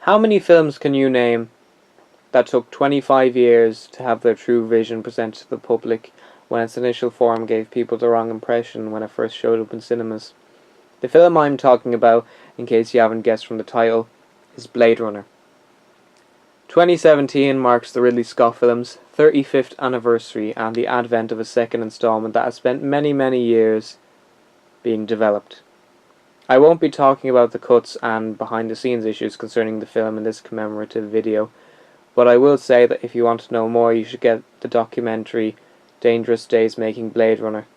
How many films can you name that took 25 years to have their true vision presented to the public when its initial form gave people the wrong impression when it first showed up in cinemas? The film I'm talking about, in case you haven't guessed from the title, is Blade Runner. 2017 marks the Ridley Scott film's 35th anniversary and the advent of a second installment that has spent many years being developed. I won't be talking about the cuts and behind-the-scenes issues concerning the film in this commemorative video, but I will say that if you want to know more, you should get the documentary Dangerous Days Making Blade Runner,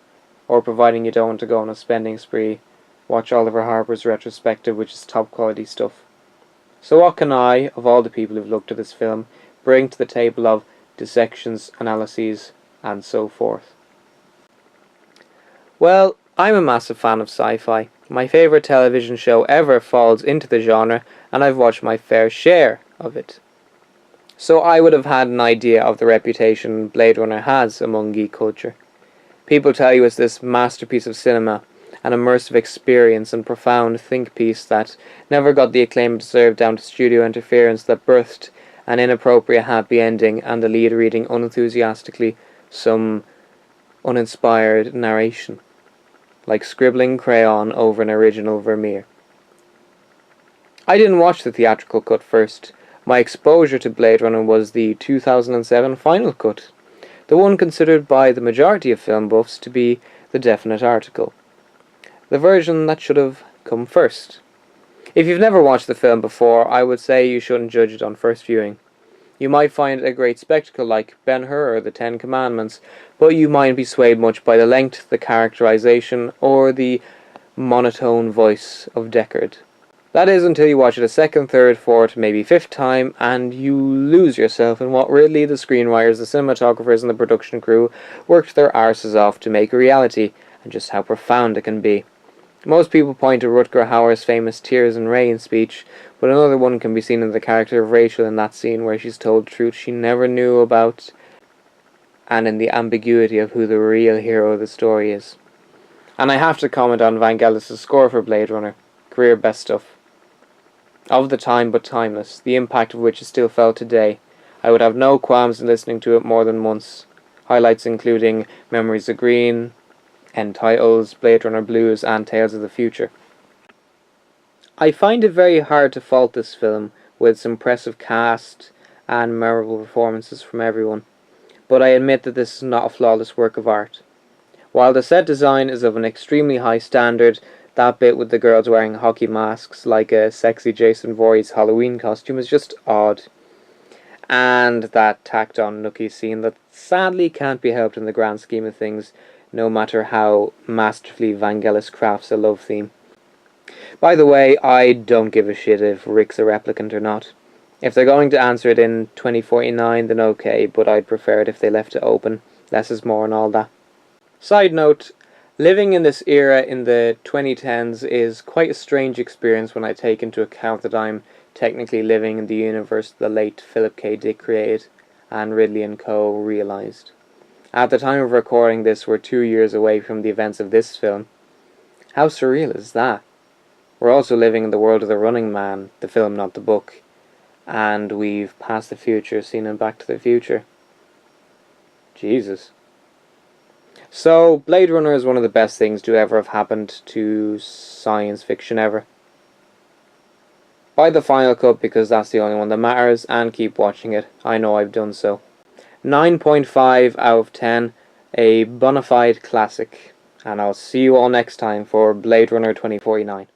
or providing you don't want to go on a spending spree, watch Oliver Harper's retrospective, which is top quality stuff. So what can I, of all the people who've looked at this film, bring to the table of dissections, analyses, and so forth? Well, I'm a massive fan of sci-fi. My favourite television show ever falls into the genre, and I've watched my fair share of it. So I would have had an idea of the reputation Blade Runner has among geek culture. People tell you it's this masterpiece of cinema, an immersive experience and profound think piece that never got the acclaim it deserved down to studio interference that birthed an inappropriate happy ending and the lead reading unenthusiastically some uninspired narration, like scribbling crayon over an original Vermeer. I didn't watch the theatrical cut first. My exposure to Blade Runner was the 2007 final cut, the one considered by the majority of film buffs to be the definite article. The version that should have come first. If you've never watched the film before, I would say you shouldn't judge it on first viewing. You might find it a great spectacle like Ben-Hur or the Ten Commandments, but you might be swayed much by the length, the characterization, or the monotone voice of Deckard. That is until you watch it a second, third, fourth, maybe fifth time, and you lose yourself in what Ridley, the screenwriters, the cinematographers, and the production crew worked their arses off to make a reality, and just how profound it can be. Most people point to Rutger Hauer's famous Tears and Rain speech, but another one can be seen in the character of Rachel in that scene where she's told truth she never knew about, and in the ambiguity of who the real hero of the story is. And I have to comment on Vangelis' score for Blade Runner. Career best stuff. Of the time but timeless, the impact of which is still felt today. I would have no qualms in listening to it more than once. Highlights including Memories of Green, End Titles, Blade Runner Blues, and Tales of the Future. I find it very hard to fault this film with its impressive cast and memorable performances from everyone, but I admit that this is not a flawless work of art. While the set design is of an extremely high standard, that bit with the girls wearing hockey masks like a sexy Jason Voorhees Halloween costume is just odd. And that tacked on nookie scene that sadly can't be helped in the grand scheme of things, no matter how masterfully Vangelis crafts a love theme. By the way, I don't give a shit if Rick's a replicant or not. If they're going to answer it in 2049, then okay, but I'd prefer it if they left it open. Less is more and all that. Side note, living in this era in the 2010s is quite a strange experience when I take into account that I'm technically living in the universe the late Philip K. Dick created and Ridley and co. realised. At the time of recording this, we're 2 years away from the events of this film. How surreal is that? We're also living in the world of The Running Man, the film, not the book, and we've passed the future seen in Back to the Future. Jesus. So, Blade Runner is one of the best things to ever have happened to science fiction ever. Buy the final cut because that's the only one that matters, and keep watching it. I know I've done so. 9.5 out of 10, a bona fide classic. And I'll see you all next time for Blade Runner 2049.